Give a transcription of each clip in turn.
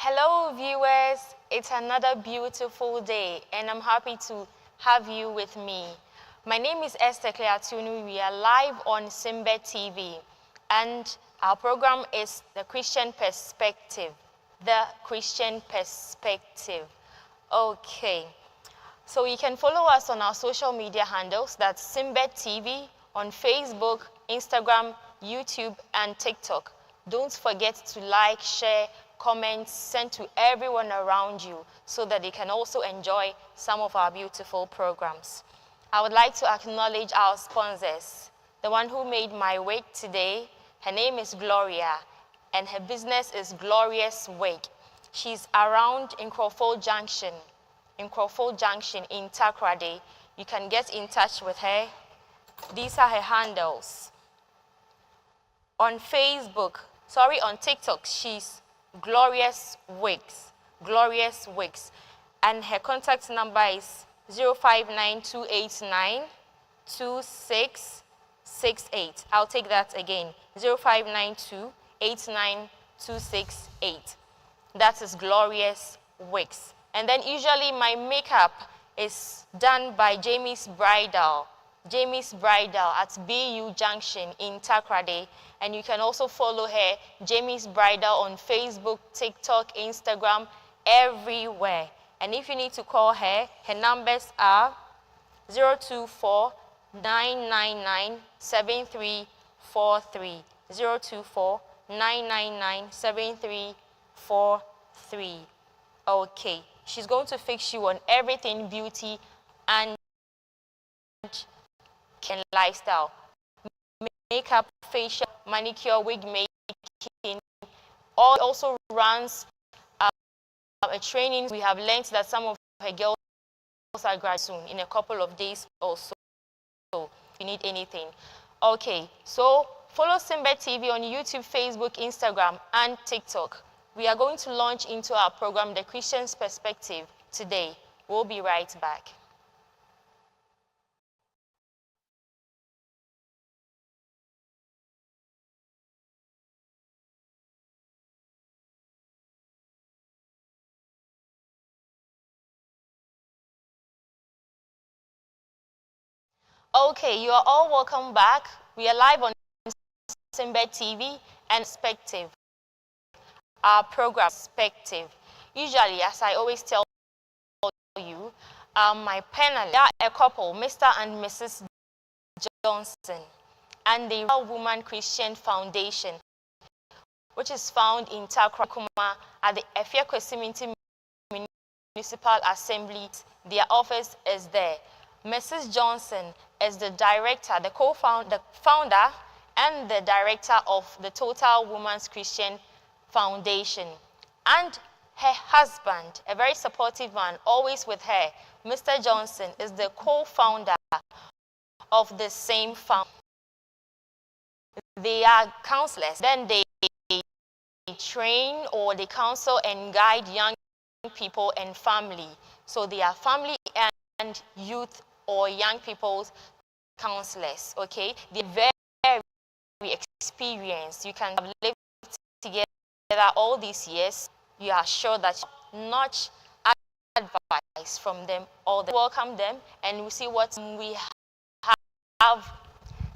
Hello viewers, it's another beautiful day and I'm happy to have you with me. My name is Esther Cleatunu. We are live on Simbe TV and our program is The Christian Perspective. The Christian Perspective. Okay, so you can follow us on our social media handles, that's Simbe TV on Facebook, Instagram, YouTube and TikTok. Don't forget to like, share, comment, send to everyone around you so that they can also enjoy some of our beautiful programs. I would like to acknowledge our sponsors. The one who made my wig today, her name is Gloria and her business is Glorious Wig. She's around in Crawford Junction in Takoradi. You can get in touch with her. These are her handles. On TikTok, she's Glorious Wigs, and her contact number is 0592892668. I'll take that again, 0592892668. That is Glorious Wigs. And then usually my makeup is done by Jamie's Bridal at BU Junction in Takoradi. And you can also follow her, Jamie's Bridal, on Facebook, TikTok, Instagram, everywhere. And if you need to call her, her numbers are 024-999-7343, 024-999-7343. Okay, she's going to fix you on everything beauty and lifestyle. Makeup, facial, manicure, wig making. Also runs a training. We have learned that some of her girls are graduating soon, in a couple of days or so, if you need anything. Okay, so follow Simbe TV on YouTube, Facebook, Instagram, and TikTok. We are going to launch into our program, The Christian's Perspective, today. We'll be right back. Okay, you are all welcome back. We are live on Simbe TV and Perspective. Our program Perspective. Usually, as I always tell you, my panel, they are a couple, Mr. and Mrs. Johnson, and the Woman Christian Foundation, which is found in Takoradi at the Efects Municipal Assembly. Their office is there. Mrs. Johnson is the director, the founder, and the director of the Total Women's Christian Foundation. And her husband, a very supportive man, always with her, Mr. Johnson, is the co-founder of the same foundation. They are counselors. Then they train or they counsel and guide young people and family. So they are family and youth or young people's counselors, okay? They're very, very experienced. You can have lived together all these years. You are sure that you not advice from them or welcome them, and we'll see what we have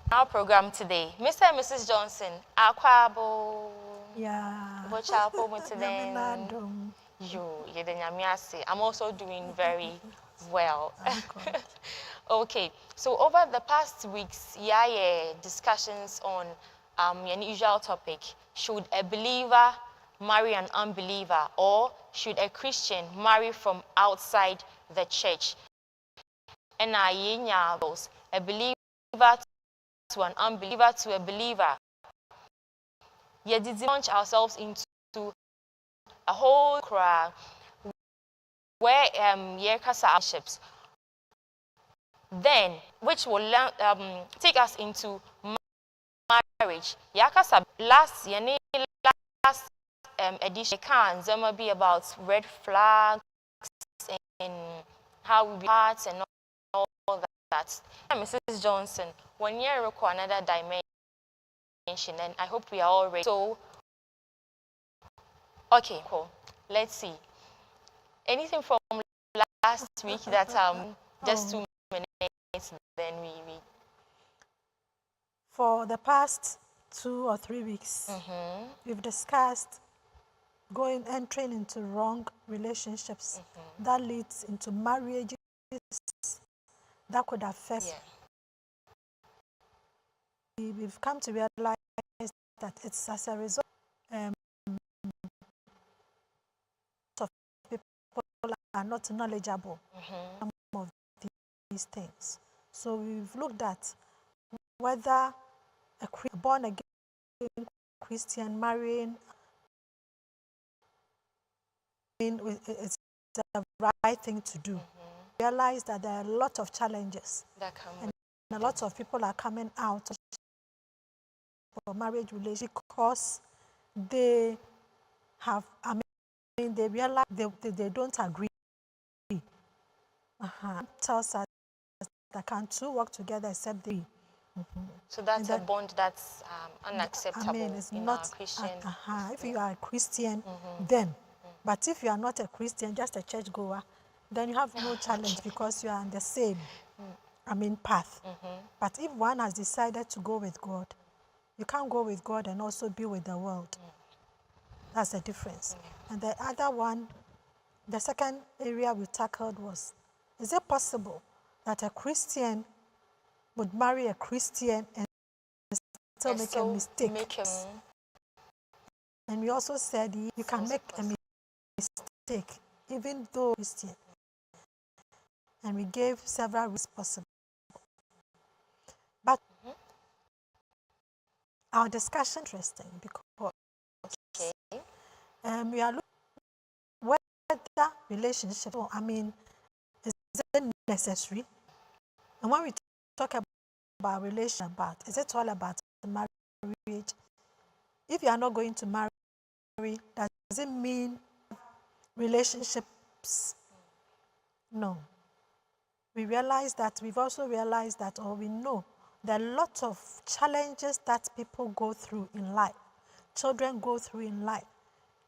in our program today. Mr. and Mrs. Johnson, Akwabo. Yeah. I'm also doing very well. Okay, so over the past weeks, discussions on an usual topic. Should a believer marry an unbeliever, or should a Christian marry from outside the church? And a believer to an unbeliever to a believer. Yet did we launch ourselves into a whole crowd where relationships, then which will take us into marriage. Last edition can be about red flags and how we part and all that. Mrs. Johnson, 1 year require another dimension, and I hope we are all ready. So, okay, cool. let's see. Anything from last week that just 2 minutes, then we For the past 2 or 3 weeks, we've discussed entering into wrong relationships that leads into marriages that could affect. We've come to realize that it's as a result of people are not knowledgeable of these things. So we've looked at whether a born again Christian marrying it's the right thing to do. Realize that there are a lot of challenges and a lot of people are coming out for marriage relationship because they have, they realize they don't agree. Tells us that can two work together except they. So that's a bond that's unacceptable it's in not, our Christian. if you are a Christian, then. But if you are not a Christian, just a churchgoer, then you have no challenge because you are on the same, path. But if one has decided to go with God, you can't go with God and also be with the world. That's the difference. And the other one, the second area we tackled was, is it possible that a Christian would marry a Christian and still make a mistake? And we also said you can make a mistake even though Christian. And we gave several reasons possible. But our discussion is interesting because we are looking whether relationship, is it necessary? And when we talk about relationship, is it all about marriage? If you are not going to marry, does it mean relationships? No. We've also realized that, or we know there are lots of challenges that people go through in life, children go through in life.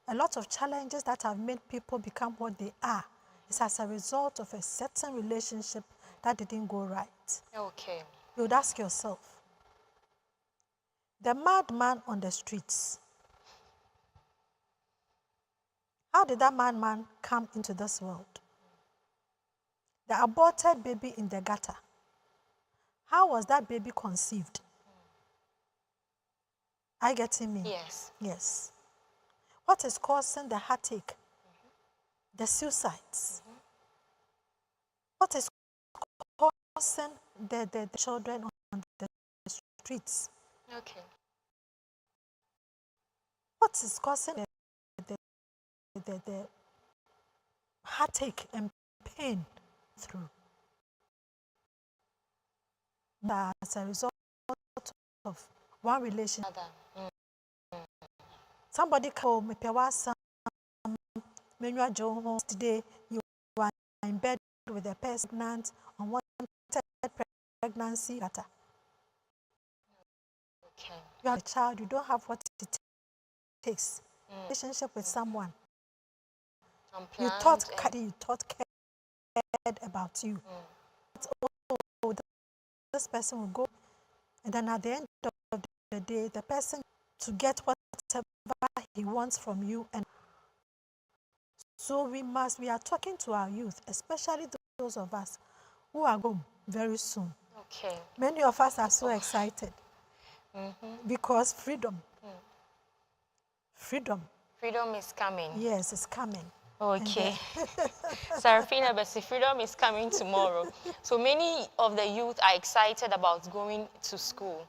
A lot of challenges that have made people become what they are is as a result of a certain relationship that didn't go right. Okay. You would ask yourself, the madman on the streets, how did that madman come into this world? The aborted baby in the gutter, how was that baby conceived? Are you getting me? Yes. Yes. What is causing the heartache? The suicides. What is causing the children on the streets? Okay. What is causing the heartache and pain through? As a result of one relationship. Somebody called me today, you are in bed with a person pregnant, unwanted pregnancy. Okay. You have a child, you don't have what it takes. Relationship with someone. You thought cared about you. Oh, this person will go, and then at the end of the day, the person to get whatever he wants from you. And so we are talking to our youth, especially those of us who are going very soon. Okay. Many of us are so excited because freedom is coming. Yes, it's coming. Okay. Sarafina, but freedom is coming tomorrow. So many of the youth are excited about going to school,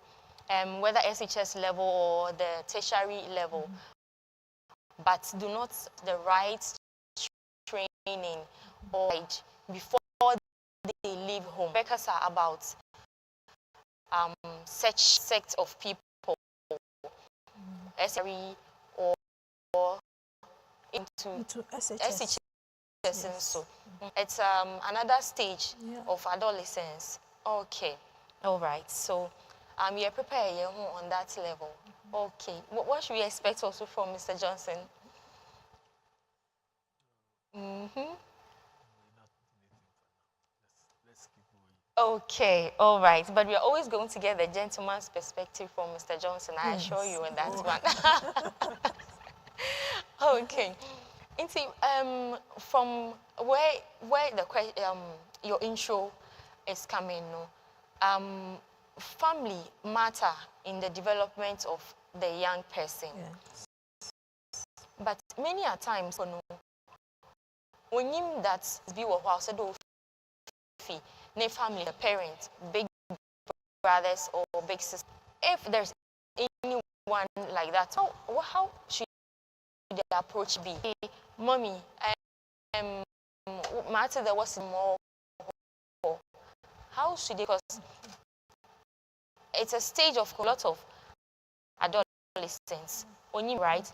whether SHS level or the tertiary level, but do not the right training or before they leave home. Because are about such sect of people, SRE or into SHS. Yes. So it's another stage of adolescence. Okay, all right. So we are prepared on that level. Okay, what should we expect also from Mr. Johnson? Okay, all right. But we are always going to get the gentleman's perspective from Mr. Johnson. I assure you on that one. Okay. Inti, from where your intro is coming, no, family matter in the development of the young person. Yeah. But many a times, you know, when you that be a while, so do fee, ne family, a parent, big brothers or big sisters. If there's anyone like that, how should the approach be? Hey, mommy, matter there was more. How should they? Because it's a stage of a lot of adolescence. When you right,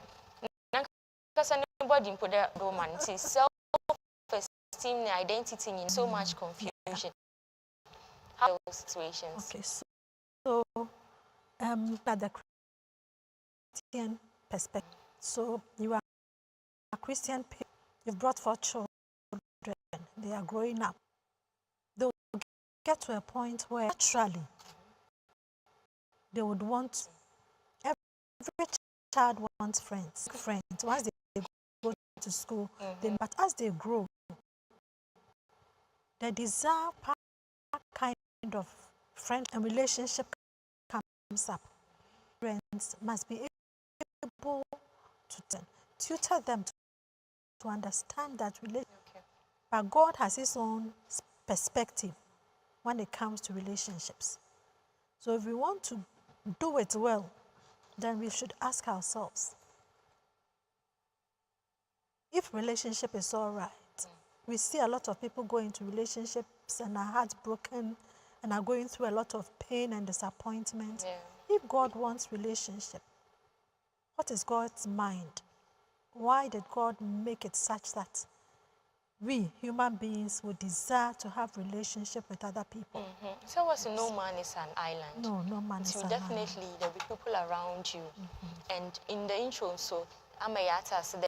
because anybody put that woman, self-esteem, identity in so much confusion. How those situations? Okay, so at the Christian perspective, so you are a Christian, you've brought forth children, they are growing up. They will get to a point where naturally they would want, every child wants friends. Once they go to school, but as they grow, the desire kind of friend and relationship comes up. Friends must be able to tutor them to understand that relationship. Okay. But God has his own perspective when it comes to relationships. So if we want to do it well, then we should ask ourselves, if relationship is all right. We see a lot of people go into relationships and are heartbroken and are going through a lot of pain and disappointment. Yeah. If God wants relationship, what is God's mind? Why did God make it such that we, human beings, would desire to have relationship with other people? So was no man is an island. No man is So an definitely island. there'll be people around you. And in the intro, so I'm a yata, so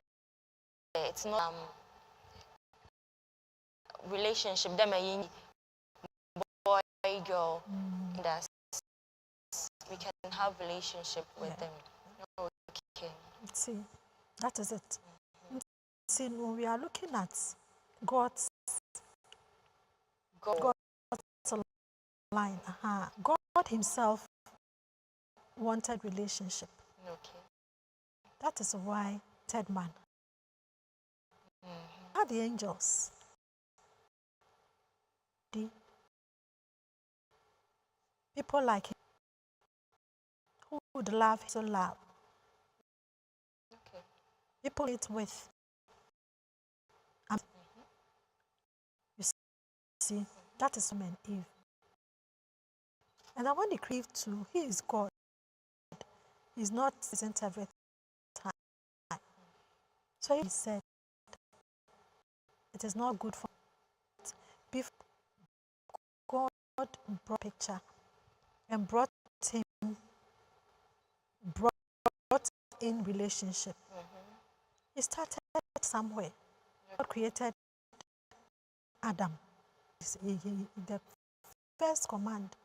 it's not relationship. Them a boy, girl, that's we can have relationship with them. Okay. See, that is it. See, when we are looking at God's Go. line, God himself wanted relationship. Okay. That is why third man. Are the angels? People like him who would love him so love. Okay. People it with. You see, that is man Eve. And then when he cleaved to, he is God. He's not present every time. So he said, it is not good for before God brought picture and brought in relationship. He started somewhere. God created Adam. The first command,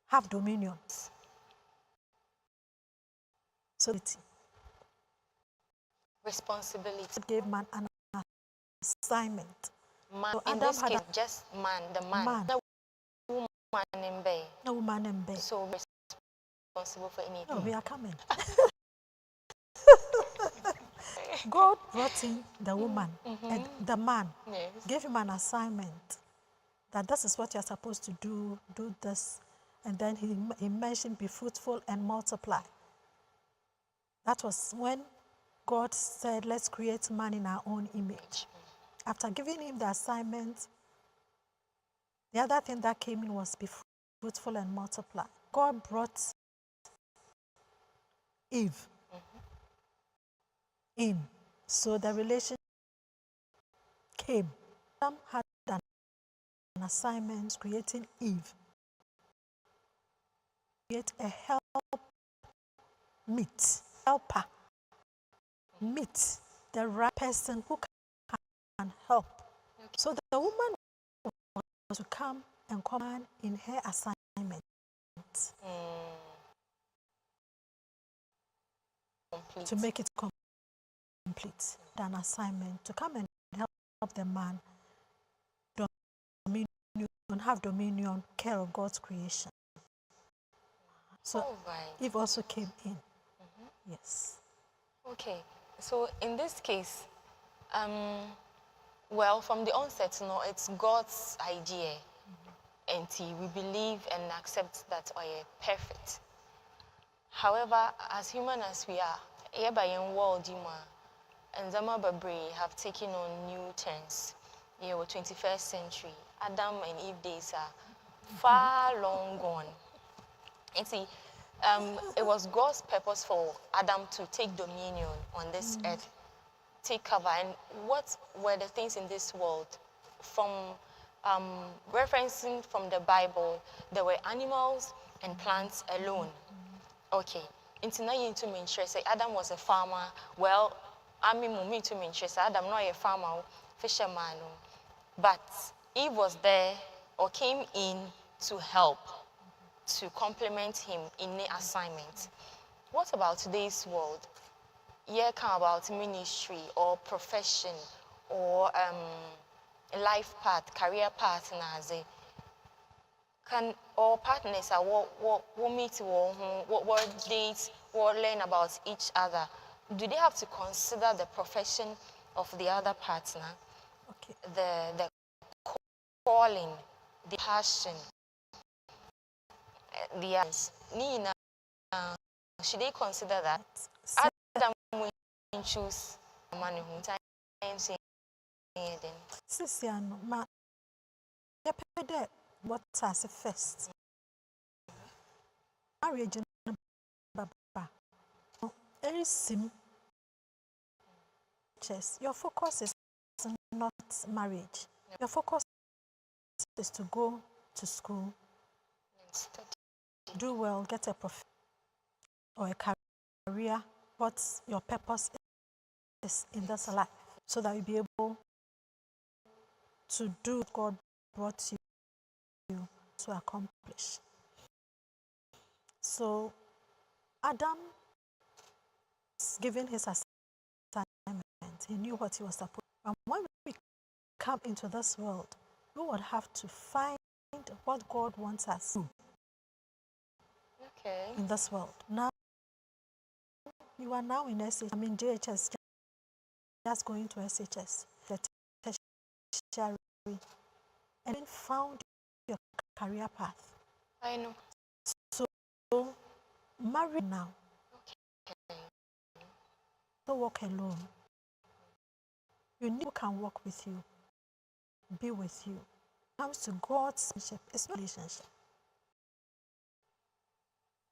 have dominion. So Responsibility. God gave man an assignment. Man, So in Adam this had case, just man, the man. No woman in bed. no woman in bed. So responsible for anything. No, we are coming. God brought in the woman and the man, gave him an assignment that this is what you're supposed to do this. And then he mentioned be fruitful and multiply. That was when God said, let's create man in our own image. After giving him the assignment, the other thing that came in was be fruitful and multiply. God brought Eve in. So the relation came. Adam had an assignment creating Eve. Create a helper. Meet the right person who can help. So the woman to come and command in her assignment. To make it complete. An assignment to come and help the man have dominion, care of God's creation. So Eve also came in. Yes. Okay. So in this case, well, from the onset, it's God's idea, and we believe and accept that we are perfect. However, as human as we are, in world, and Zama Babri have taken on new turns. We're 21st century. Adam and Eve days are far long gone. And see, it was God's purpose for Adam to take dominion on this earth, take cover. And what were the things in this world? From referencing from the Bible, there were animals and plants alone. Okay. Into now you to mention say Adam was a farmer. Well, I mean to mention say Adam not a farmer, fisherman. But Eve was there or came in to help, to complement him in the assignment. What about today's world? Yeah, come about ministry or profession or life path, career partners. Can all partners are what meet, what dates, what learn about each other? Do they have to consider the profession of the other partner, okay, the calling, the passion, the others? Nina, should they consider that? Adam will choose money who time saying then. Sisiano, ma, what as a first marriage baba. Very simple. Your focus is not marriage. Your focus is to go to school, do well, get a profession or a career. What your purpose is in this life, so that you'll be able to do what God brought you to accomplish. So Adam is given his assignment. He knew what he was supposed to do. And when we come into this world, we would have to find what God wants us to do in this world. Now, you are now in SHS, JHS, just going to SHS, the tertiary, and then found your career path. I know. So, marry now. Don't walk alone. You need who can walk with you, be with you. When it comes to God's relationship, it's not a relationship.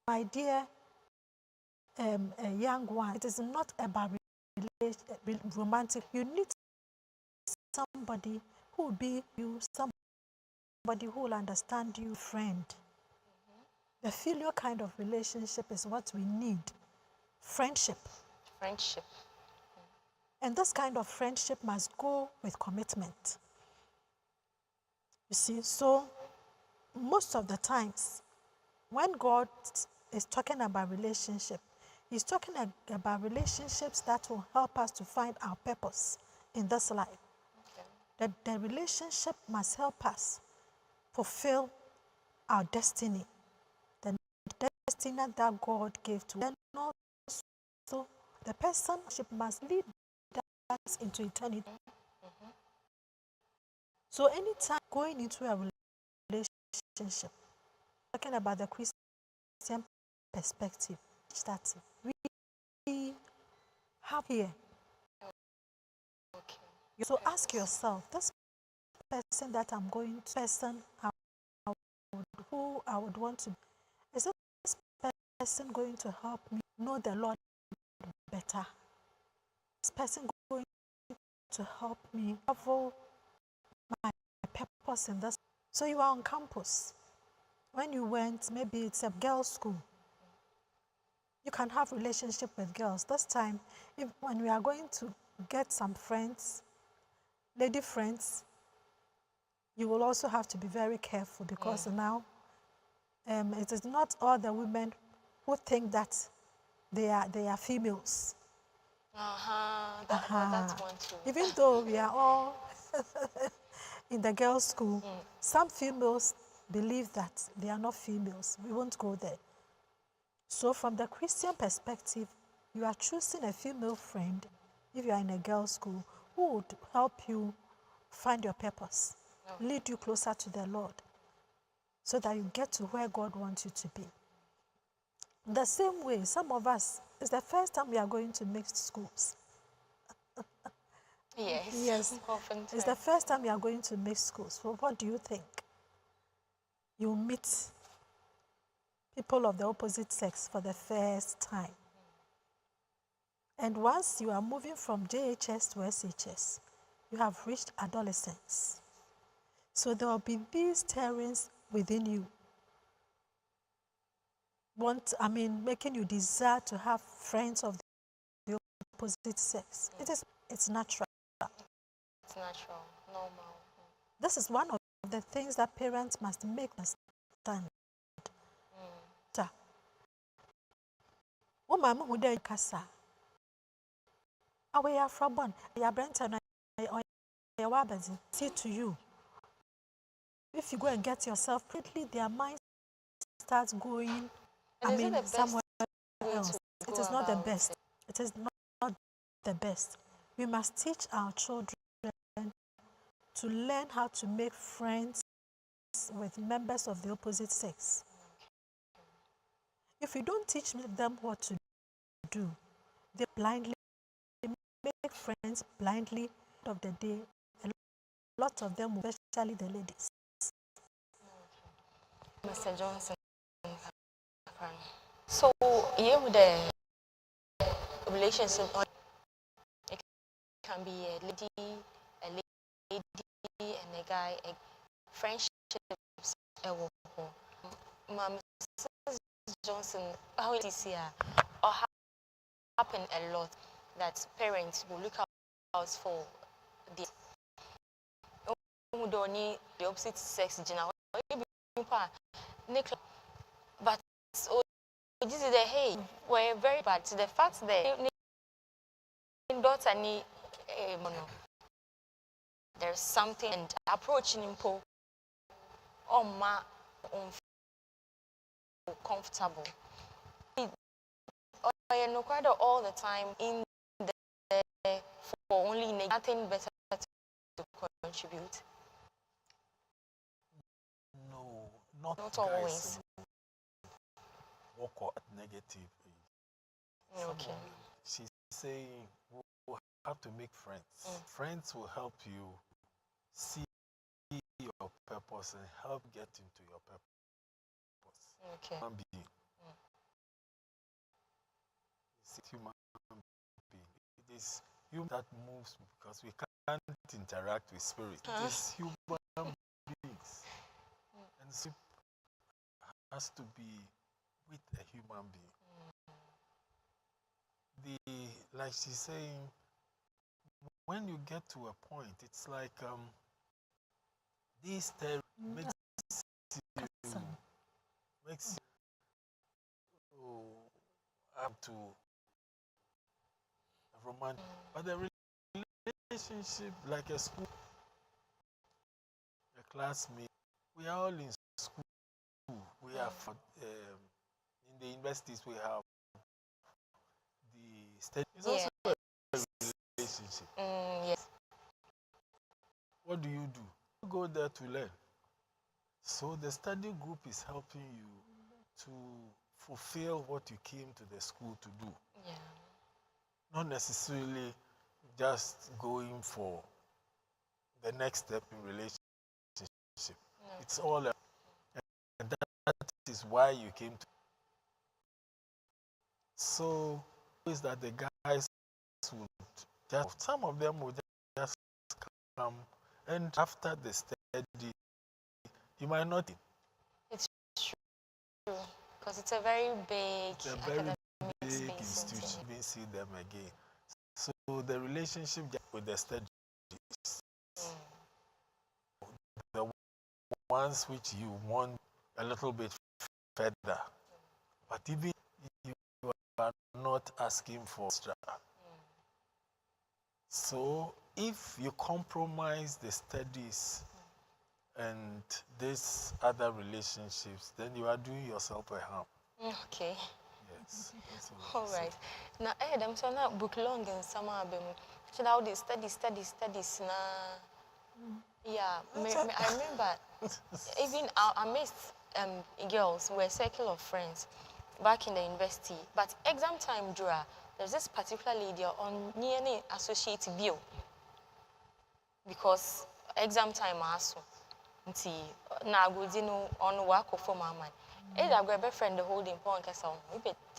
My dear a young one, it is not about romantic. You need somebody who will be you, somebody who will understand you, friend. The filial kind of relationship is what we need. Friendship. And this kind of friendship must go with commitment. You see, so most of the times, when God is talking about relationship, He's talking about relationships that will help us to find our purpose in this life. That the relationship must help us fulfill our destiny, the destiny that God gave to us. And also, the personship must lead us into eternity. So anytime going into a relationship, talking about the Christian perspective, that we have here. So ask yourself, this person that I'm going to, who I would want to, is this person going to help me know the Lord better? Is this person going to help me travel my purpose in this? So you are on campus. When you went, maybe it's a girls' school. You can have relationship with girls. This time, when we are going to get some friends, lady friends, you will also have to be very careful because now it is not all the women who think that they are females. That's one too. Even though we are all in the girls' school, some females believe that they are not females. We won't go there. So from the Christian perspective, you are choosing a female friend if you are in a girls' school who would help you find your purpose, lead you closer to the Lord so that you get to where God wants you to be. The same way, some of us, it's the first time we are going to mixed schools. Yes. Often It's the first time you are going to mixed schools. So what do you think? You meet people of the opposite sex for the first time. And once you are moving from JHS to SHS, you have reached adolescence. So there will be these stirrings within you. Making you desire to have friends of the opposite sex. It's natural. It's natural, normal. This is one of the things that parents must make understand. Wo mama hu dey kasa. Awe ya frabon, ya brenta na ya wabazi. Say to you. If you go and get yourself pretty, their mind starts going somewhere else. It is not the best. It is not the best. We must teach our children to learn how to make friends with members of the opposite sex. If you don't teach them what to do, they blindly make friends blindly. Of the day, a lot of them, especially the ladies. Mr. Johnson, so you with the relationship, it can be a lady and a guy, friendships. Mrs. Johnson, how it is here, or happen a lot that parents will look out for the opposite sex gender. But this is the hey, we're very bad to the fact that there's something and approaching him comfortable. All the time in the for only nothing better to contribute. No, not always. Walk out negative. Okay. She's saying we'll have to make friends. Friends will help you see your purpose and help get into your purpose. Okay. Human being. It's human being. It is human that moves because we can't interact with spirit. It is human beings. And so has to be with a human being. Like she's saying, when you get to a point, it's like this makes you up to a romantic. But the relationship, like a school, a classmate, we are all in school. We have in the universities we have the study. It's also a relationship. Yes. What do? You go there to learn. So the study group is helping you to fulfill what you came to the school to do. Yeah. Not necessarily just going for the next step in relationship. No. It's all and that is why you came to. So is that the guys would just, some of them would just come, and after the study you might not. It's true, because it's a very big institution. You see them again. So the relationship with the study, the ones which you want a little bit further. But even you are not asking for extra. So if you compromise the studies and these other relationships, then you are doing yourself a harm. Okay. Yes. All right. Now, I'm so now book long and summer abemu. Should I do studies na? Yeah, I remember even I missed girls were a circle of friends back in the university. But exam time, Dura, there's this particular lady on near associate bio because exam time also. Nti na agodi no on work for my man. I grab a friend the holding point kasa on.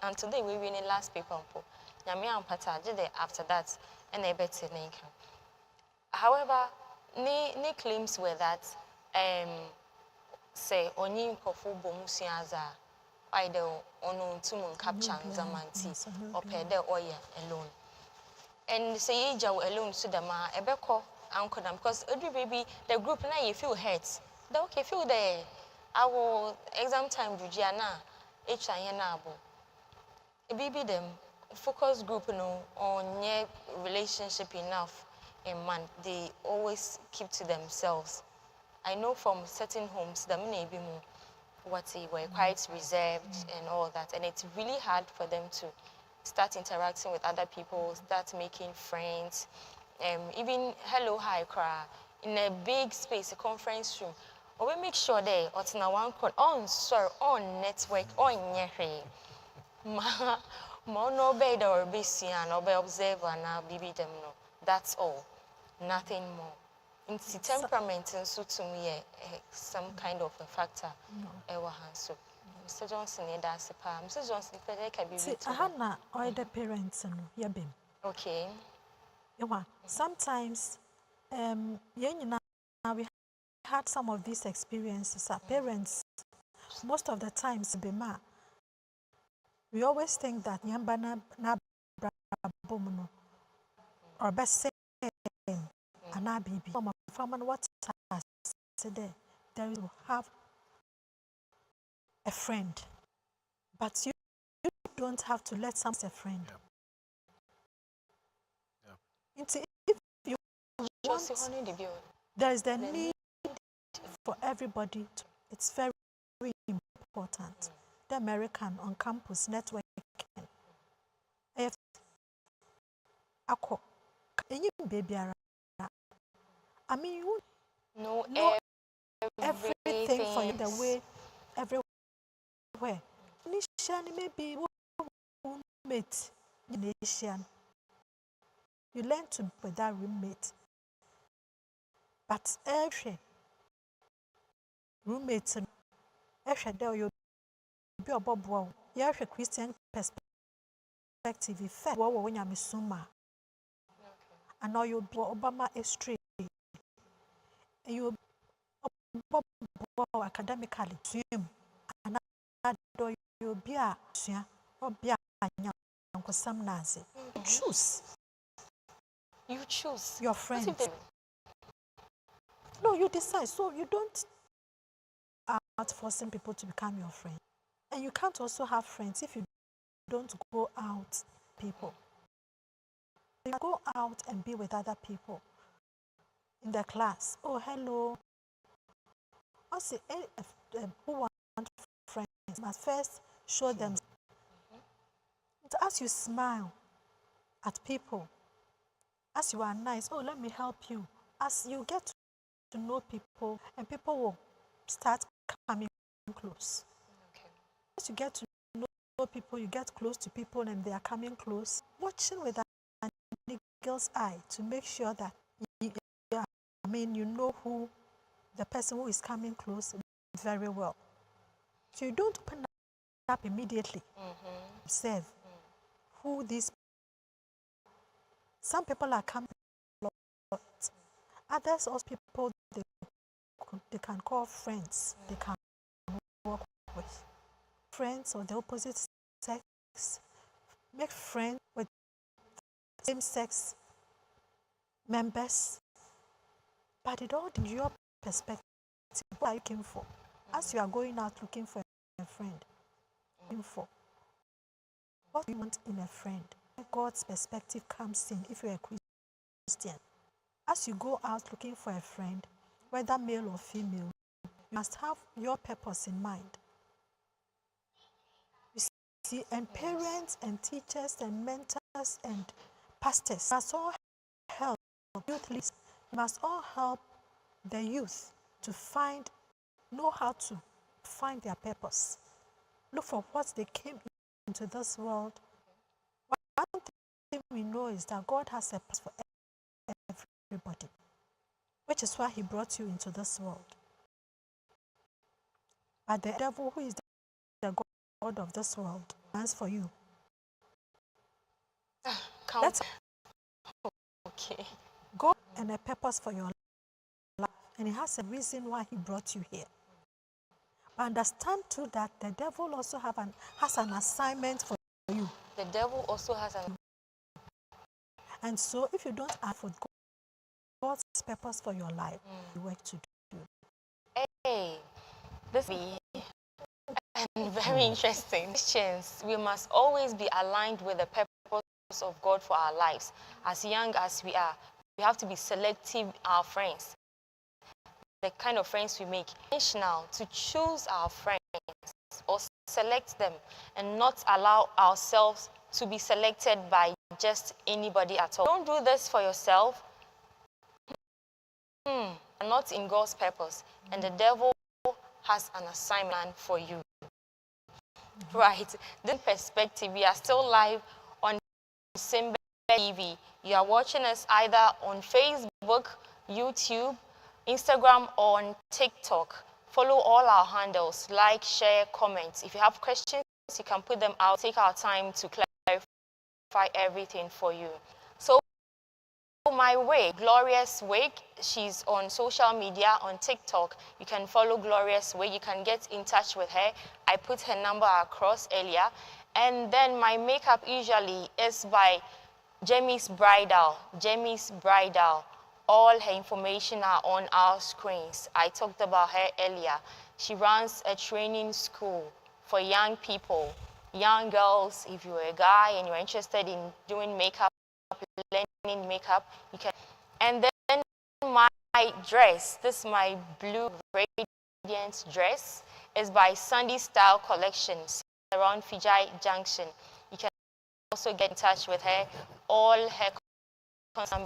And today we win the last paper po. Nyame ampata did after that and I bet it name. However, ne claims were that say only nkofo bomusiaza either ono tumun capture zamanti or pay the oil alone. And say ija alone so the ma ebeko uncle them because every baby the group now you feel hurt. The okay feel the our exam time Jujiana na abo. A baby them focus group no on your relationship enough in man they always keep to themselves. I know from certain homes the may be more what they were quite reserved and all that, and it's really hard for them to start interacting with other people, start making friends, even hello hi cry in a big space, a conference room. Or we make sure they or na one call on sir on network on nyere ma no be the or be see and or be observer na bibi them no. That's all, nothing more. It's temperament and so to me some kind of a factor. So Mr. Johnson that's Mr. Johnson can be see, I had na all the parents and yabim. Okay. Sometimes we had some of these experiences. Our parents, most of the times, we always think that Yambana na brabomuno or best say ana bibi. From what I said there you have a friend, but you don't have to let someone a friend. If you want, there is the need for everybody. It's very, very important. The American on campus networking. If baby, I mean, you know everything for you the way everywhere. Initially, maybe roommate. You learn to be with that roommate. But every roommate, every day you be a bob wow. You have a Christian perspective. Effect when you're Misuma. And now you be Obama is straight. You academically swim. And now you be a swim or be a some Nazi. Choose. You choose your friends. No, you decide. So you don't out forcing people to become your friend. And you can't also have friends if you don't go out people. You go out and be with other people in the class. Oh, hello. I say, who want friends must first show them. As you smile at people, as you are nice, oh, let me help you. As you get to know people, and people will start coming close. Okay. As you get to know people, you get close to people and they are coming close. Watching with an eagle's eye to make sure that you know who the person who is coming close very well. So you don't open up immediately. Observe who these. Some people are coming a lot. Others also people they can call friends. They can work with friends of the opposite sex. Make friends with same-sex members. But it all in your perspective. What are you looking for? As you are going out looking for a friend, looking for what do you want in a friend? God's perspective comes in if you're a Christian. As you go out looking for a friend, whether male or female, you must have your purpose in mind. You see, and parents and teachers and mentors and pastors must all help youth leaders. Must all help the youth to know how to find their purpose. Look for what they came into this world. One thing we know is that God has a purpose for everybody, which is why He brought you into this world. But the devil, who is the God of this world, plans for you. That's Okay. God and a purpose for your life, and He has a reason why He brought you here. But understand too that the devil also has an assignment for you. The devil also has an. And so, if you don't ask for God's purpose for your life, you work to do. Hey, this will be very interesting. Christians, we must always be aligned with the purpose of God for our lives. As young as we are, we have to be selective our friends. The kind of friends we make. Intentional to choose our friends or select them and not allow ourselves to be selected by just anybody at all. Don't do this for yourself. Not in God's purpose. And the devil has an assignment for you. Right. This perspective, we are still live on Simba TV. You are watching us either on Facebook, YouTube, Instagram, or on TikTok. Follow all our handles, like, share, comment. If you have questions, you can put them out. Take our time to clarify everything for you. So, my way, Glorious Wake, she's on social media, on TikTok. You can follow Glorious Wake. You can get in touch with her. I put her number across earlier. And then my makeup usually is by Jamie's Bridal. Jamie's Bridal. All her information are on our screens. I talked about her earlier. She runs a training school for young people, young girls. If you're a guy and you're interested in doing makeup, learning makeup, you can. And then my dress, this is my blue radiant dress, is by Sunday Style Collections around Fijai Junction. You can also get in touch with her. All her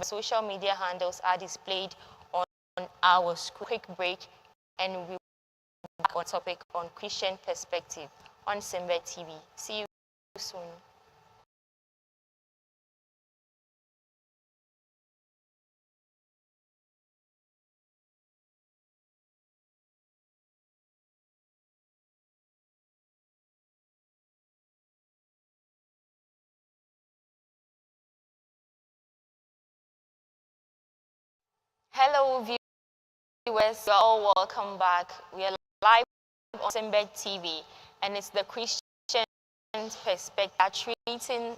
social media handles are displayed on our screen. Quick break, and we'll be back on topic on Christian perspective on Simba TV. See you soon. Hello, viewers. You're all welcome back. We are live on Simba TV, and it's the Christian perspective. We are treating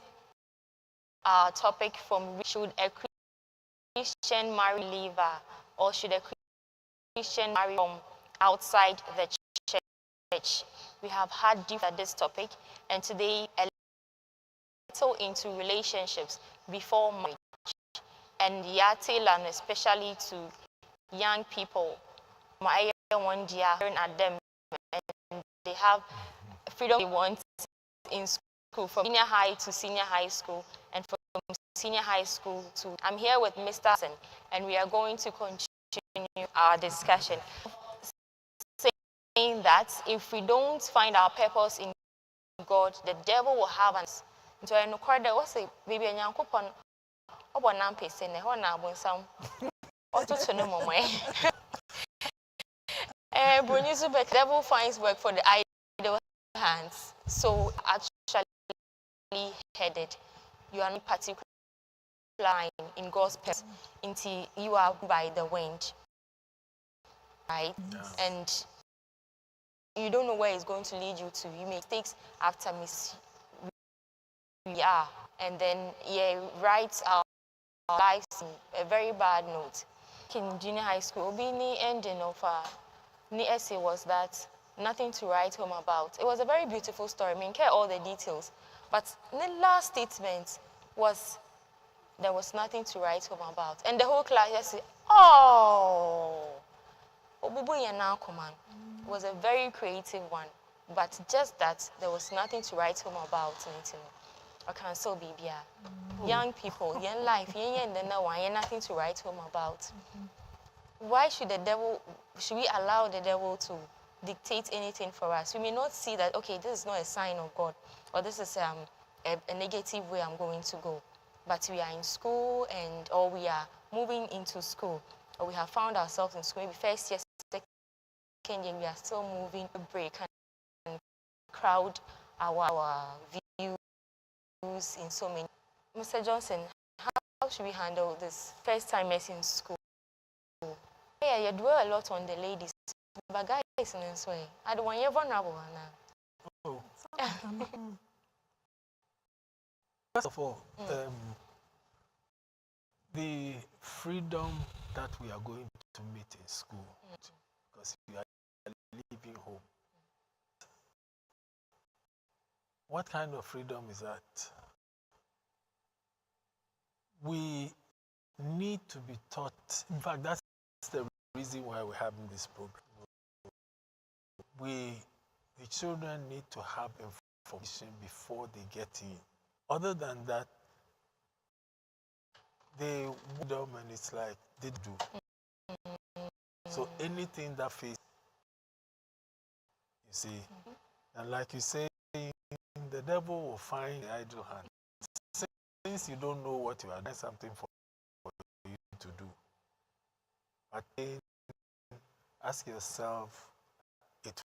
our topic from should a Christian marry a believer, or should a Christian marry from outside the church? We have had different this topic, and today a little into relationships before marriage, and tailored especially to young people. My one day staring at them, and they have freedom they want in school, from junior high to senior high school, and from senior high school to. I'm here with Mr. Hassan, and we are going to continue our discussion, saying that if we don't find our purpose in God, the devil will have us. So I know quite that was a baby and young couple. Obo na mpese ne ho na abonsam otutu no momo Brunisu, but devil finds work for the idle hands. So actually headed, you are not particularly in God's purpose until you are by the wind, right? Yes. And you don't know where it's going to lead you to. You make mistakes after mistakes. We are, and then writes our lives in a very bad note. In junior high school, be the ending of the essay was that nothing to write home about. It was a very beautiful story. I mean, care all the details. But the last statement was there was nothing to write home about. And the whole class just said, oh, Obubu Yana Command was a very creative one. But just that there was nothing to write home about. I can still be here. Young people, young life, young nothing to write home about. Why should we allow the devil to dictate anything for us? We may not see that, okay, this is not a sign of God, or this is a negative way I'm going to go. But we are in school or we are moving into school, or we have found ourselves in school, maybe first year, second year, we are still moving to break and crowd our views in so many. Mr. Johnson, how should we handle this first timers in school? Yeah, you dwell a lot on the ladies, but guys in this way, I don't want you vulnerable now. Oh. First of all, the freedom that we are going to meet in school, because we are leaving home. What kind of freedom is that? We need to be taught. In fact, that's the reason why we're having this program. The children need to have information before they get in. Other than that, they would and it's like they do. So anything that faces, you see, and like you say, the devil will find the idle hand. Since you don't know what you are doing, something for you to do. But then ask yourself, it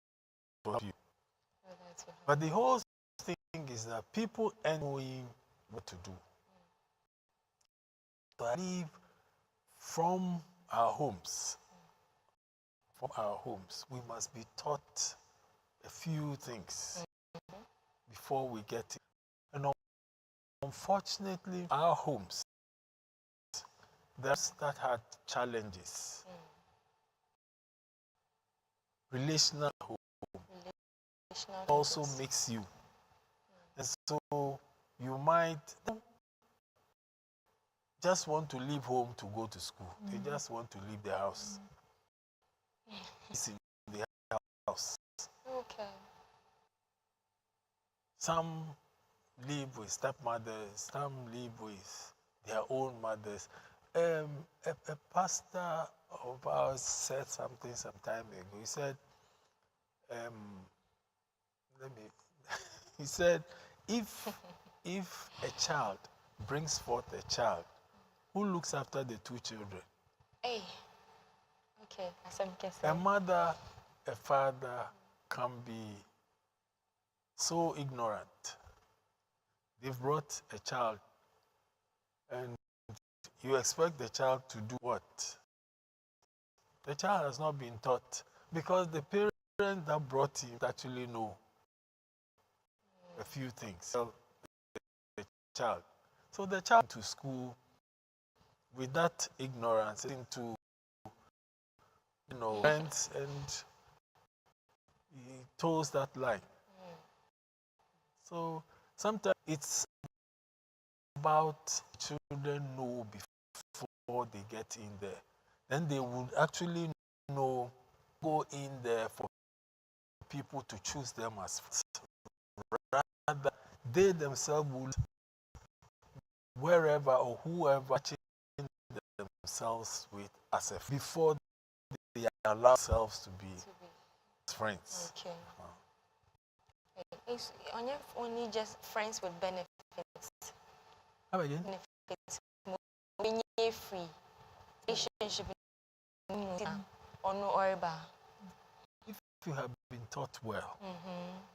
will help you. But the whole thing is that people end knowing what to do. So I believe from our homes, we must be taught a few things before we get it. And unfortunately, our homes, that had challenges. Relational home also makes you. And so you might just want to leave home to go to school. They just want to leave the house. It's in the house. Okay. Some live with stepmothers, some live with their own mothers. A pastor of ours said something some time ago. He said, he said, if a child brings forth a child, who looks after the two children? Hey. Okay, a mother, a father can be so ignorant. They've brought a child, and you expect the child to do what? The child has not been taught, because the parent that brought him actually know a few things. The child. So the child to school with that ignorance into friends, and he toes that line. So sometimes it's about children know before they get in there. Then they would actually know, go in there for people to choose them as rather they themselves would, wherever or whoever change themselves with as a before they allow themselves to be friends. Okay. It's only just friends with benefits. How again? Benefits. When you're free, relationship or no orba. If you have been taught well,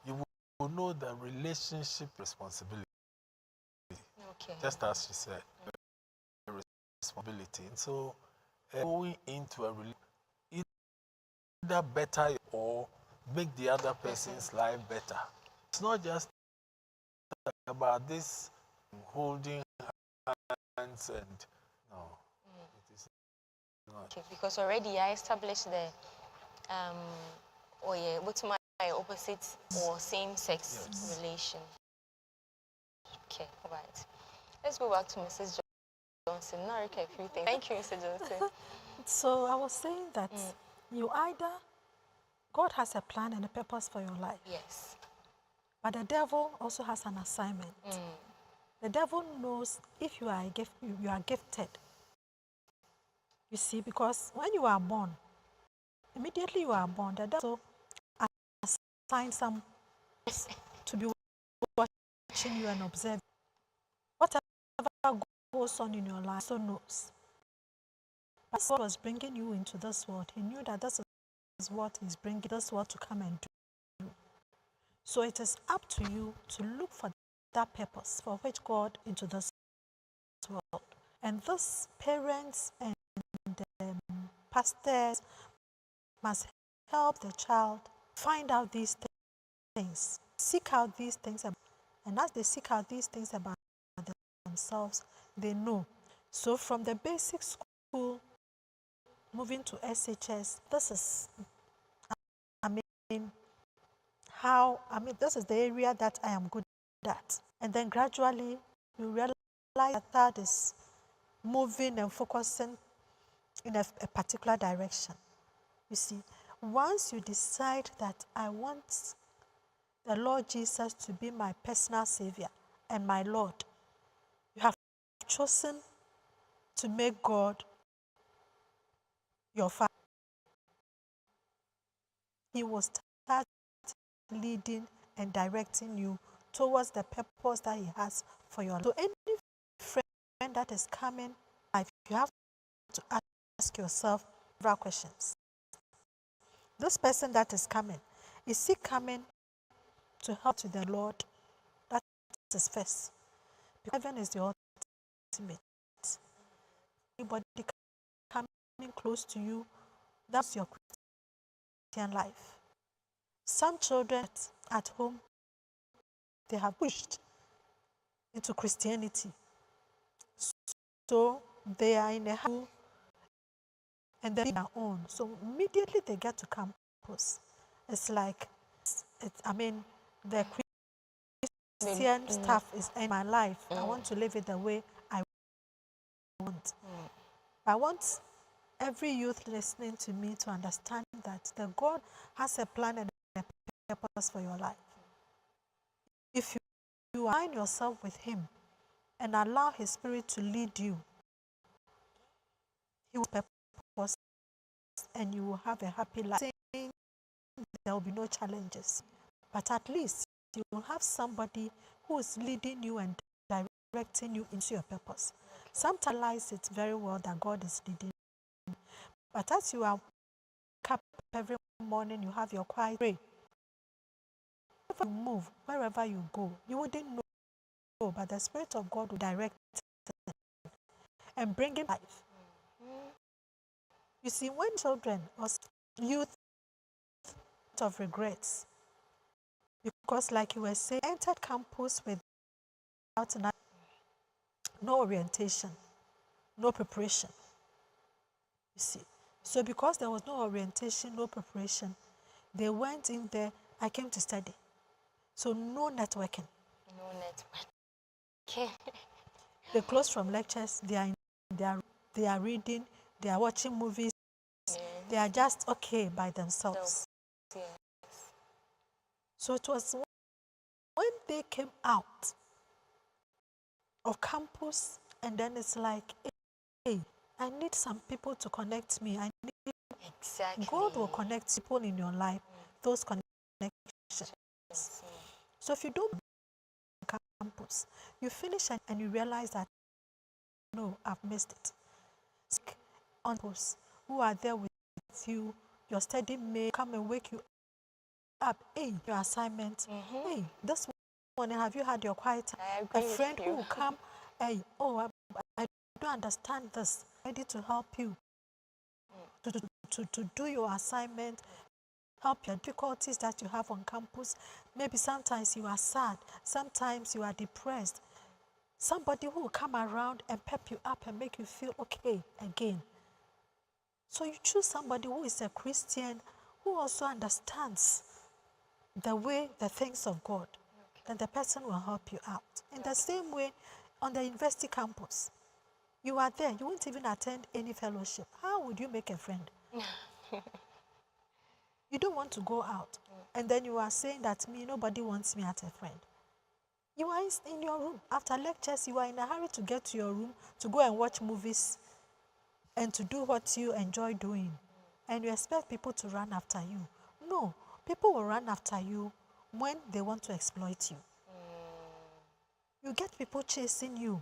you will know that relationship responsibility. Okay. Just as she said, responsibility. And so going into a relationship, either better or make the other person's life better. It's not just about this holding hands and no. It is not. Okay, because already I established or yeah, what's my opposite or same-sex relation. Okay, all right. Let's go back to Mrs. Johnson. Now, okay, a few things. Thank you, Mr. Johnson. So I was saying that you either, God has a plan and a purpose for your life. Yes. But the devil also has an assignment. The devil knows if you are you are gifted. You see, because when you are born, immediately you are born, the devil assigns some to be watching you and observing. Whatever goes on in your life, so knows. But God was bringing you into this world. He knew that this is what He's bringing this world to come and do. So it is up to you to look for that purpose for which God into this world. And thus, parents and pastors must help the child find out these things, seek out these things, and as they seek out these things about themselves, they know. So from the basic school, moving to SHS, this is, this is the area that I am good at. And then gradually, you realize that is moving and focusing in a particular direction. You see, once you decide that I want the Lord Jesus to be my personal Savior and my Lord, you have chosen to make God your Father. He will start leading and directing you towards the purpose that He has for your life. So any friend that is coming, you have to ask yourself several questions. This person that is coming, is he coming to help to the Lord? That is first. Because heaven is the ultimate. Anybody coming close to you, that's your Christian life. Some children at home, they have pushed into Christianity. So they are in a house and they're their own. So immediately they get to campus. It's like, the Christian stuff is in my life. I want to live it the way I want. I want every youth listening to me to understand that the God has a plan and a purpose for your life. If you align yourself with Him and allow His Spirit to lead you, He will purpose and you will have a happy life. There will be no challenges, but at least you will have somebody who is leading you and directing you into your purpose. Sometimes it's very well that God is leading you, but as you are up every morning, you have your quiet prayer. Wherever you move, wherever you go, you wouldn't know, but the Spirit of God will direct and bring in life. You see, when children or youth of regrets, because like you were saying, entered campus without no orientation, no preparation. You see, so because there was no orientation, no preparation, they went in there. I came to study, so no networking. No networking. They close from lectures. They are reading. They are watching movies. Yes. They are just okay by themselves. Yes. So it was when they came out of campus, and then it's like, hey, I need some people to connect me. Exactly. God will connect people in your life, those connections. So if you don't campus, you finish and you realize that, no, I've missed it. On campus, who are there with you, your study mate, come and wake you up. Hey, your assignment. Hey, this morning, have you had your quiet time? A friend who will come, hey, oh, I don't understand this. Ready to help you to do your assignment, help your difficulties that you have on campus. Maybe sometimes you are sad, sometimes you are depressed. Somebody who will come around and pep you up and make you feel okay again. So you choose somebody who is a Christian, who also understands the way, the things of God, then the person will help you out. In the same way, on the university campus, you are there, you won't even attend any fellowship. How would you make a friend? You don't want to go out. And then you are saying that nobody wants me as a friend. You are in your room. After lectures, you are in a hurry to get to your room, to go and watch movies, and to do what you enjoy doing. And you expect people to run after you. No, people will run after you when they want to exploit you. You get people chasing you.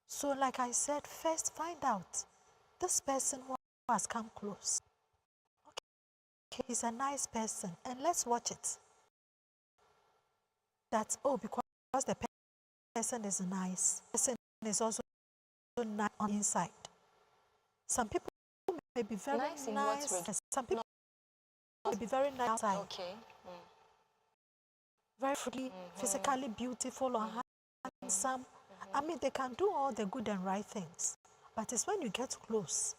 So like I said, first find out this person who has come close. Okay, he's a nice person, and let's watch it. That, because the person is nice, the person is also nice on the inside. Some people may be very nice. Some people may be very nice outside. Okay. Very free, physically beautiful or handsome. I mean, they can do all the good and right things. But it's when you get close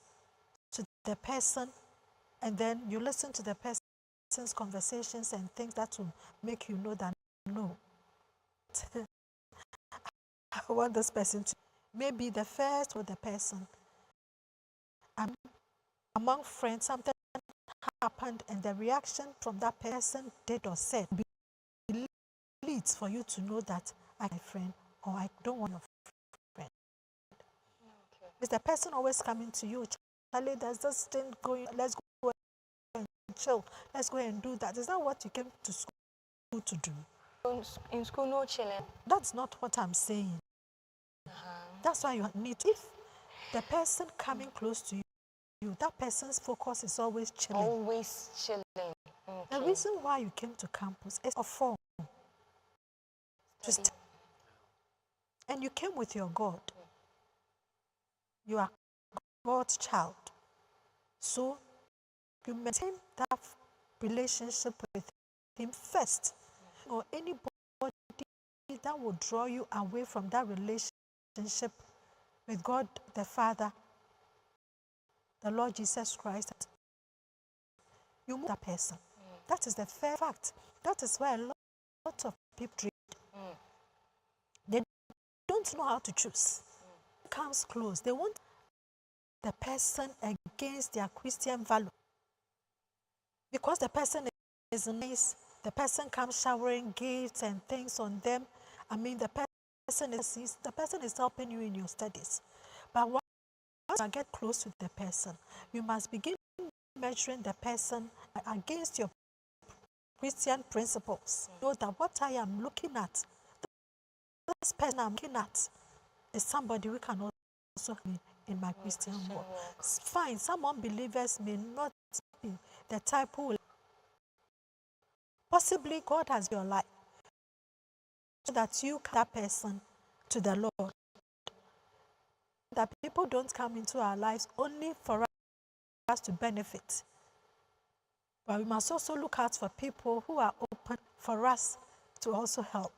to the person and then you listen to the person's conversations and things that will make you know that, no, I want this person to. Maybe the first with the person. Among friends, something happened and the reaction from that person did or said leads for you to know that I'm my friend or I don't want your friend. Okay. Is the person always coming to you? Charlie, there's this thing going, let's go and chill. Let's go and do that. Is that what you came to school to do? In school, no chilling. That's not what I'm saying. That's why you need, if the person coming close to you, that person's focus is always chilling. Always chilling. Okay. The reason why you came to campus is a form. And you came with your God. You are God's child. So you maintain that relationship with Him first. Or anybody that will draw you away from that relationship with God the Father, the Lord Jesus Christ, you move that person. That is the fair fact. That is why a lot of people dream. They don't know how to choose. Comes close. They want the person against their Christian value. Because the person is nice, the person comes showering gifts and things on them. I mean, the person is helping you in your studies. But once you get close to the person, you must begin measuring the person against your Christian principles. Know that what I am looking at, this person I'm looking at, is somebody who can also help me in my Christian walk. Fine, some unbelievers may not be the type who will. Possibly God has your life so that you can that person to the Lord. That people don't come into our lives only for us to benefit. But we must also look out for people who are open for us to also help.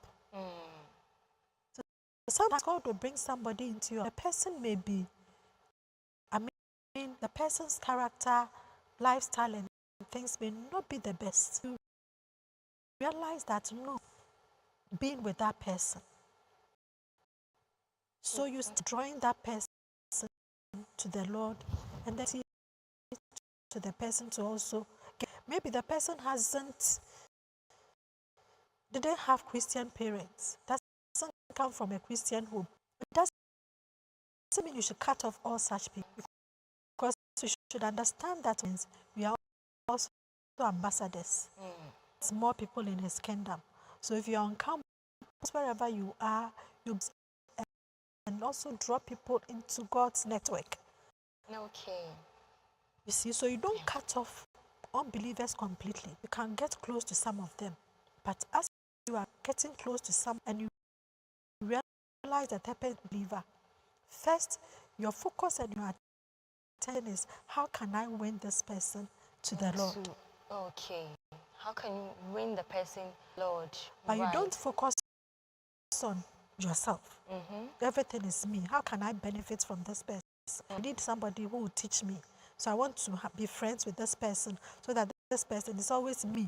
So sometimes God will bring somebody into your life. The person may be, the person's character, lifestyle, and things may not be the best. You realize that, no, being with that person. So you start drawing that person to the Lord, and then see to the person to also get. Maybe the person didn't have Christian parents. That doesn't come from a Christian home. It doesn't mean you should cut off all such people. Because we should understand that means we are also ambassadors. It's more people in His kingdom. So if you're on campus, wherever you are, you and also draw people into God's network. Okay. You see, so you don't cut off unbelievers completely. You can get close to some of them. But as you are getting close to some and you realize that type of believer, first, your focus and your attention is, how can I win this person to the Lord? Okay. How can you win the person, Lord? But you don't focus on yourself. Everything is me. How can I benefit from this person? I need somebody who will teach me. So I want to be friends with this person so that this person, it's always me.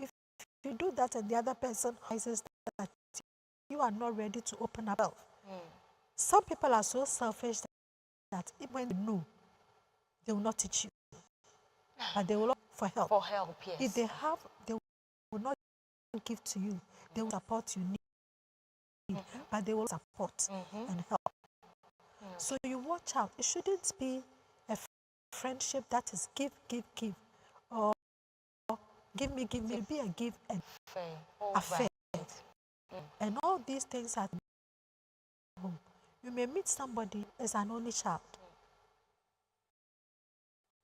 If you do that and the other person realizes that you are not ready to open up. Some people are so selfish that even when they know, they will not teach you. But they will look for help. For help, yes. If they have, they will not give to you. They will support you need, but they will support and help. So you watch out. It shouldn't be a friendship that is give, or give me. Be a give and affair. And all these things are home. You may meet somebody as an only child.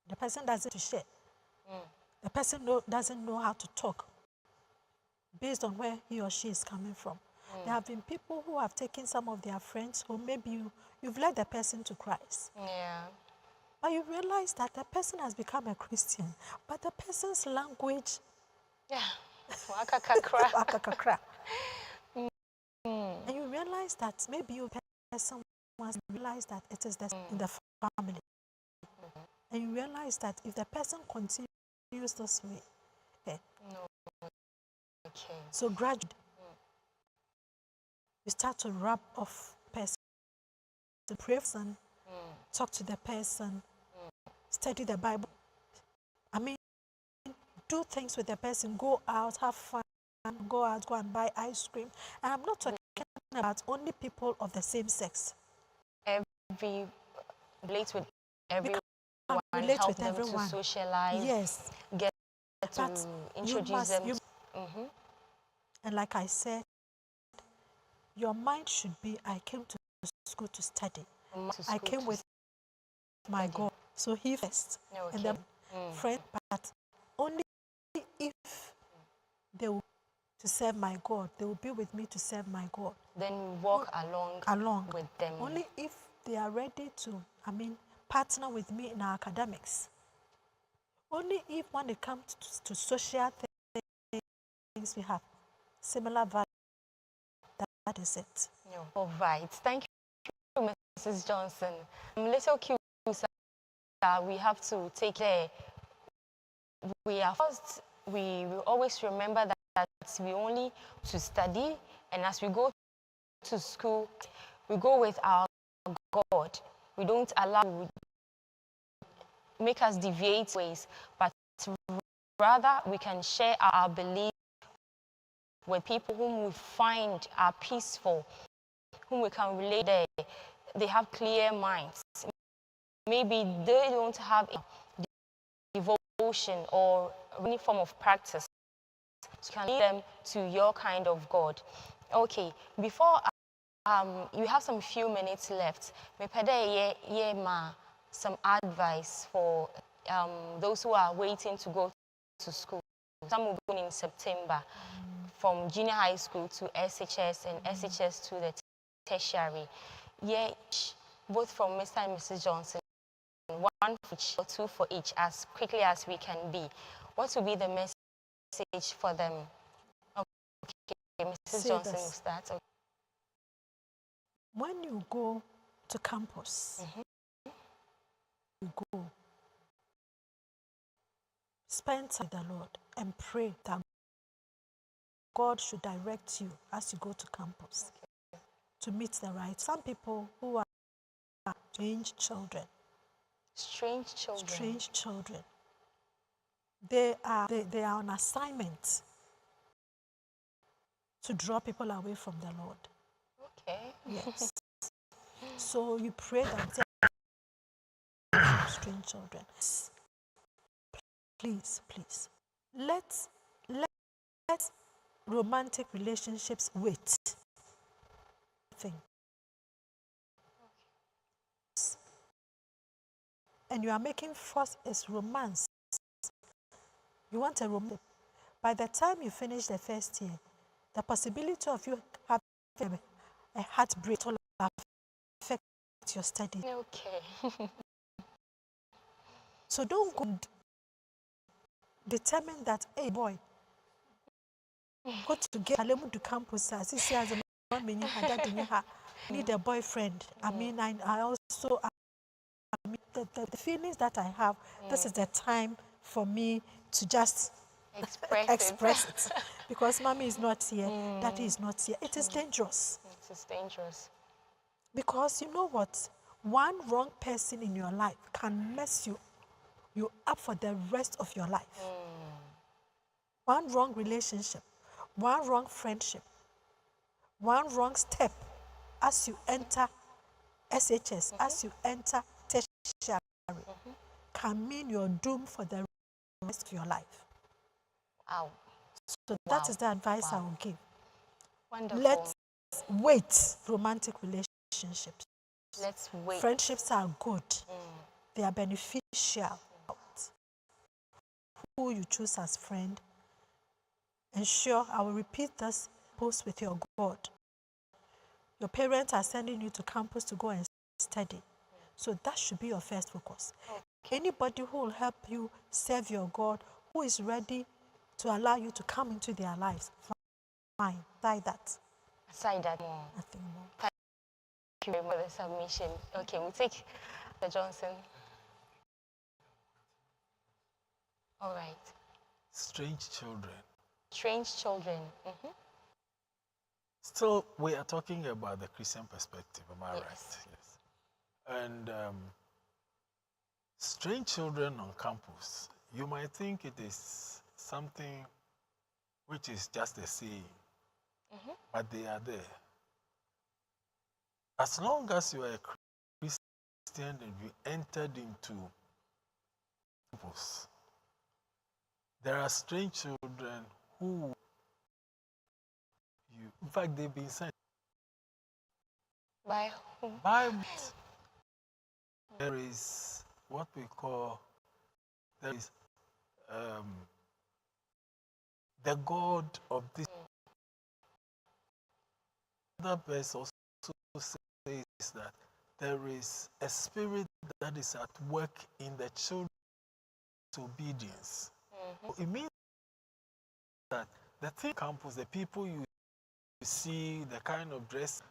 The person doesn't share. The person doesn't know how to talk based on where he or she is coming from. There have been people who have taken some of their friends home. Maybe you've led the person to Christ. Yeah. But you realize that the person has become a Christian, but the person's language, Wakakakra. and you realize that maybe your person wants to realize that it is in the family. And you realize that if the person continues this way, so gradually, you start to rub off person, to pray for person, talk to the person, study the Bible. I mean, do things with the person, go out, have fun, go and buy ice cream. And I'm not talking about only people of the same sex. Relate with everyone, relate help with them everyone. to socialize. Yes. Get to introduce them. And like I said, your mind should be, I came to school to study. I came with my God. So he first. Okay. And then friend, but only if they will to serve my God, they will be with me to serve my God. Then we walk along with them. Only if they are ready to, partner with me in our academics. Only if when it comes to social things we have similar values. That is it. All right. Thank you, Mrs. Johnson. Little cues that we have to take there. We always remember that we only to study, and as we go to school, we go with our God. We don't allow make us deviate ways, but rather we can share our beliefs with people whom we find are peaceful, whom we can relate to. They have clear minds. Maybe they don't have a devotion or any form of practice. So you can lead them to your kind of God. Okay, before you have some few minutes left. Some advice for those who are waiting to go to school. Some will go in September, from junior high school to SHS and SHS to the tertiary. Yeah, both from Mr. and Mrs. Johnson, one for each or two for each, as quickly as we can be. What will be the message for them? Okay, Mrs. Johnson will start. Okay. When you go to campus, you go, spend time with the Lord and pray that God should direct you as you go to campus to meet the right. Some people who are strange children. They are on assignment to draw people away from the Lord. Okay. Yes. So you pray that strange children. Please. Let romantic relationships wait. And you are making first is romance. You want a romance. By the time you finish the first year, the possibility of you having a heartbreak will affect your study. Okay. So don't go determine that, hey boy, go to get to campus. Need a boyfriend. I also the feelings that I have, this is the time for me to just Express it. Because mommy is not here, daddy is not here. It is dangerous. It is dangerous. Because you know what? One wrong person in your life can mess you up for the rest of your life. One wrong relationship, one wrong friendship, one wrong step as you enter SHS, as you enter tertiary, can mean you're doomed for the rest of your life. Wow. So that is the advice I will give. Wonderful. Let's wait romantic relationships. Let's wait. Friendships are good. They are beneficial. Who you choose as friend. Ensure, I will repeat this, post with your God. Your parents are sending you to campus to go and study. So that should be your first focus. Okay. Anybody who will help you serve your God, who is ready to allow you to come into their lives, fine. Aside that. Aside that. Nothing more. Thank you very much for the submission. Okay, we'll take the Johnson. All right. Strange children. Strange children. Still, we are talking about the Christian perspective, am I right? Yes. And strange children on campus, you might think it is something which is just a saying, but they are there. As long as you are a Christian and you entered into campus, there are strange children who in fact, they've been sent. By whom? There is what we call, there is the God of this. Another verse also says that there is a spirit that is at work in the children's obedience. It means that the thing campus, the people you see, the kind of dress,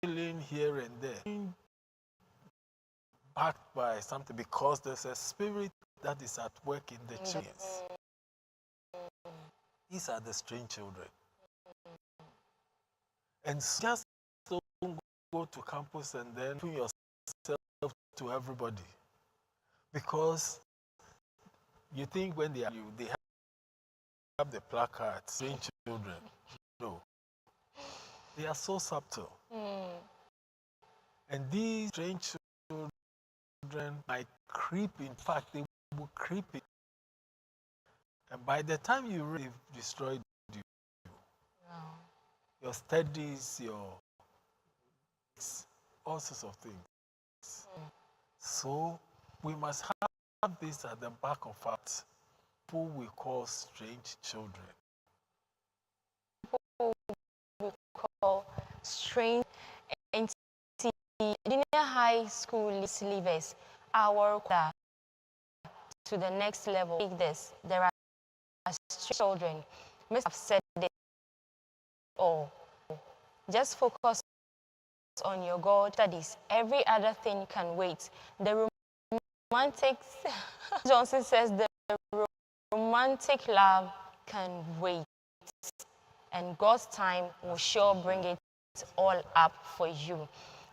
feeling here and there, backed by something, because there's a spirit that is at work in the children. These are the strange children. And just don't go to campus and then put yourself to everybody. Because you think when they are you, they have the placards, strange children. No. They are so subtle. And these strange children might creep, in fact, they will creep in. And by the time you really destroyed you, your studies, all sorts of things. So we must have this at the back of us, who we call strange children. People we call strange and junior high school leavers, our to the next level. Take this. There are strange children. Must have said it all. Just focus on your God studies. Every other thing can wait. The romantic, Johnson says, the romantic love can wait. And God's time will sure bring it all up for you.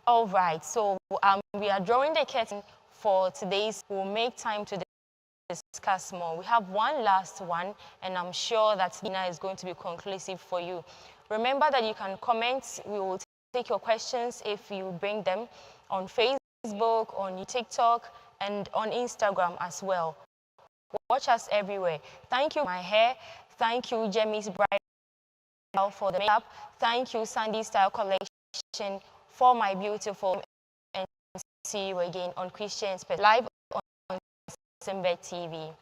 All right, so we are drawing the curtain for today's. We'll make time to discuss more. We have one last one, and I'm sure that Nina is going to be conclusive for you. Remember that you can comment. We will take your questions if you bring them on Facebook, on TikTok, and on Instagram as well. Watch us everywhere. Thank you, my hair. Thank you, Jamie's Bride, for the makeup. Thank you, Sandy Style Collection, for my beautiful. And see you again on Christians Live on Simba TV.